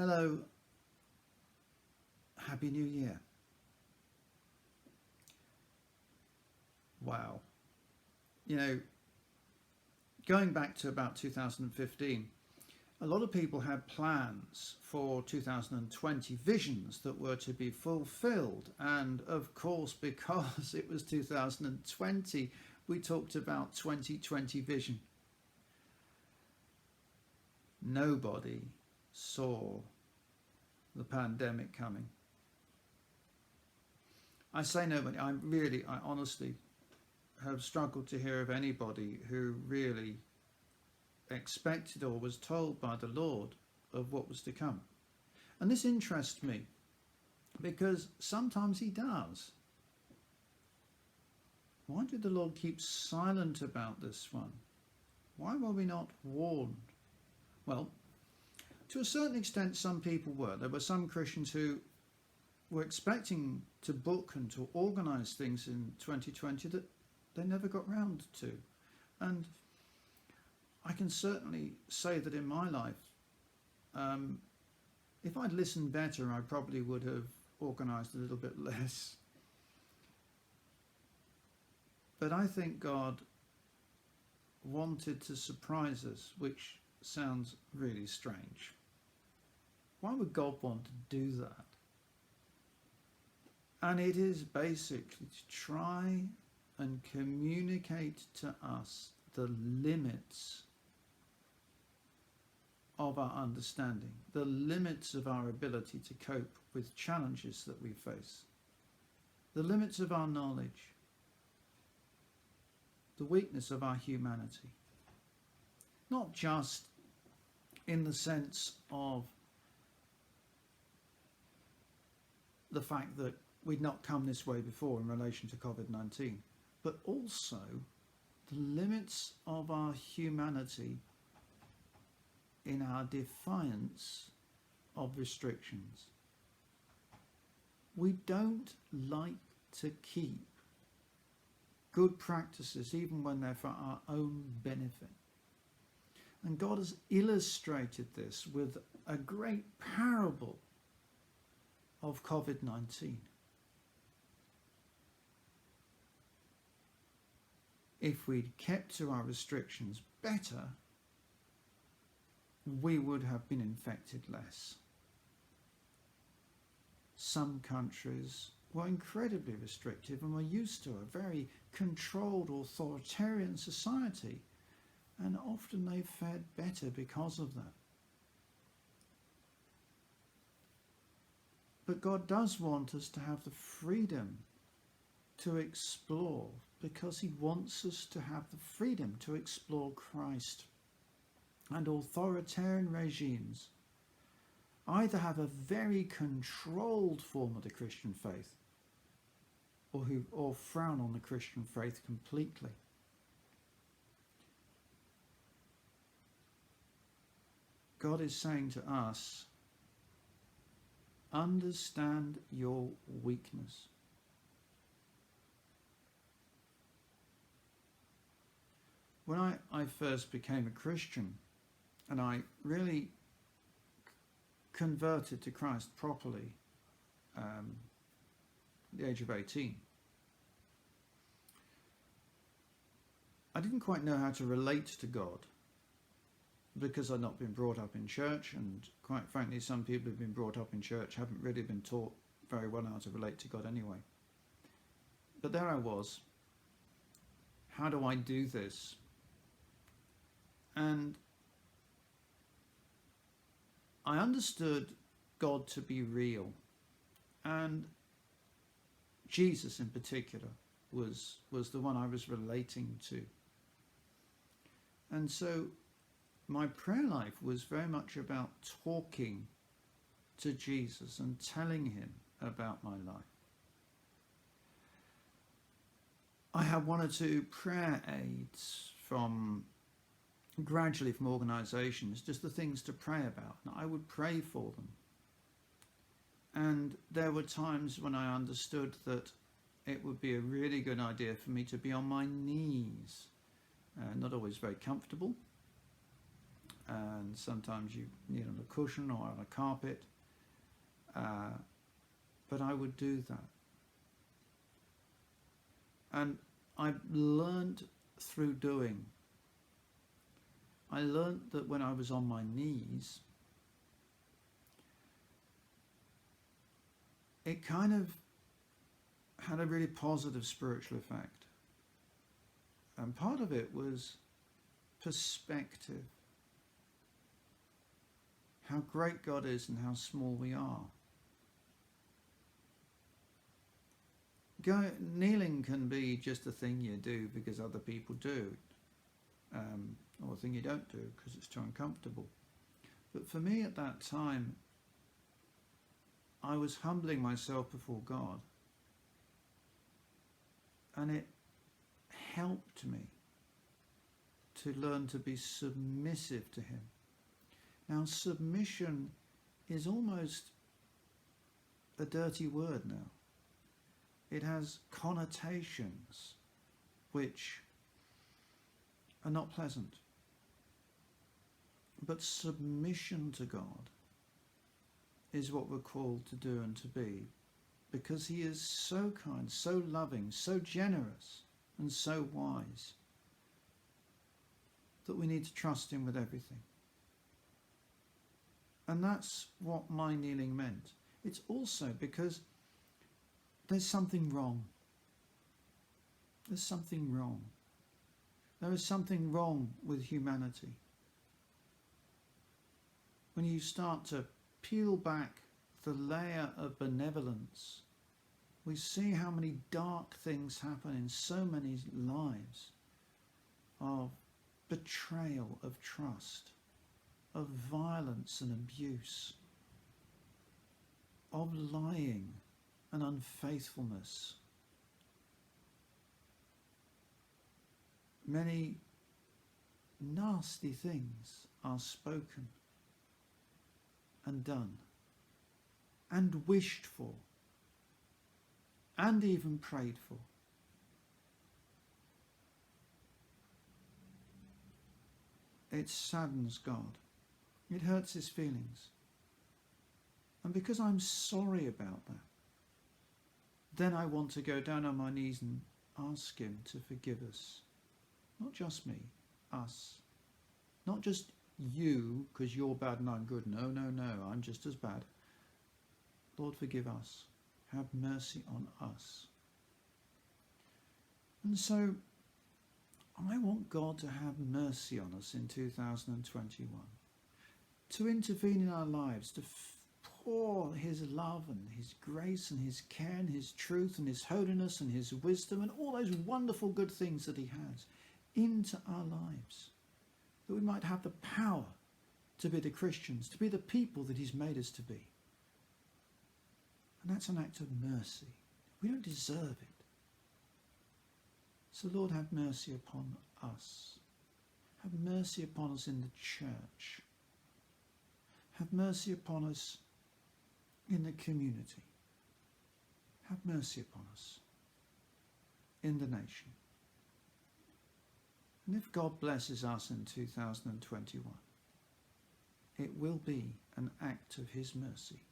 Hello, Happy New Year. Wow. You know, going back to about 2015, a lot of people had plans for 2020, visions that were to be fulfilled. And of course, because it was 2020, we talked about 2020 vision. Nobody saw the pandemic coming. I say nobody, I honestly have struggled to hear of anybody who really expected or was told by the Lord of what was to come. And this interests me because sometimes he does. Why did the Lord keep silent about this one? Why were we not warned? Well, to a certain extent, some people were. There were some Christians who were expecting to book and to organise things in 2020 that they never got round to. And I can certainly say that in my life, if I'd listened better, I probably would have organised a little bit less. But I think God wanted to surprise us, which sounds really strange. Why would God want to do that? And it is basically to try and communicate to us the limits of our understanding, the limits of our ability to cope with challenges that we face, the limits of our knowledge, the weakness of our humanity. Not just in the sense of the fact that we'd not come this way before in relation to COVID-19, but also the limits of our humanity in our defiance of restrictions. We don't like to keep good practices even when they're for our own benefit. And God has illustrated this with a great parable of COVID-19. If we'd kept to our restrictions better, we would have been infected less. Some countries were incredibly restrictive and were used to a very controlled authoritarian society, and often they fared better because of that. But God does want us to have the freedom to explore, because he wants us to have the freedom to explore Christ. And authoritarian regimes either have a very controlled form of the Christian faith or frown on the Christian faith completely. God is saying to us, understand your weakness. When I first became a Christian and I really converted to Christ properly at the age of 18, I didn't quite know how to relate to God because I'd not been brought up in church, and quite frankly some people who've been brought up in church haven't really been taught very well how to relate to God anyway. But there I was. How do I do this? And I understood God to be real, and Jesus in particular was the one I was relating to. And so my prayer life was very much about talking to Jesus and telling him about my life. I had one or two prayer aids gradually from organisations, just the things to pray about, and I would pray for them. And there were times when I understood that it would be a really good idea for me to be on my knees, not always very comfortable, and sometimes you kneel on a cushion or on a carpet. But I would do that. And I learned through doing. I learned that when I was on my knees, it kind of had a really positive spiritual effect. And part of it was perspective. How great God is and how small we are. Kneeling can be just a thing you do because other people do, or a thing you don't do because it's too uncomfortable. But for me at that time, I was humbling myself before God, and it helped me to learn to be submissive to Him. Now, submission is almost a dirty word now. It has connotations which are not pleasant. But submission to God is what we're called to do and to be, because He is so kind, so loving, so generous, and so wise that we need to trust Him with everything. And that's what my kneeling meant. It's also because there's something wrong. There's something wrong. There is something wrong with humanity. When you start to peel back the layer of benevolence, we see how many dark things happen in so many lives, of betrayal of trust, of violence and abuse, of lying and unfaithfulness. Many nasty things are spoken and done and wished for and even prayed for. It saddens God. It hurts His feelings. And because I'm sorry about that, then I want to go down on my knees and ask Him to forgive us. Not just me, us. Not just you, because you're bad and I'm good. No, no, no, I'm just as bad. Lord, forgive us. Have mercy on us. And so I want God to have mercy on us in 2021. To intervene in our lives, to pour His love and His grace and His care and His truth and His holiness and His wisdom and all those wonderful good things that He has into our lives, that we might have the power to be the Christians, to be the people that He's made us to be. And that's an act of mercy. We don't deserve it. So Lord, have mercy upon us. Have mercy upon us in the church. Have mercy upon us in the community. Have mercy upon us in the nation. And if God blesses us in 2021, it will be an act of His mercy.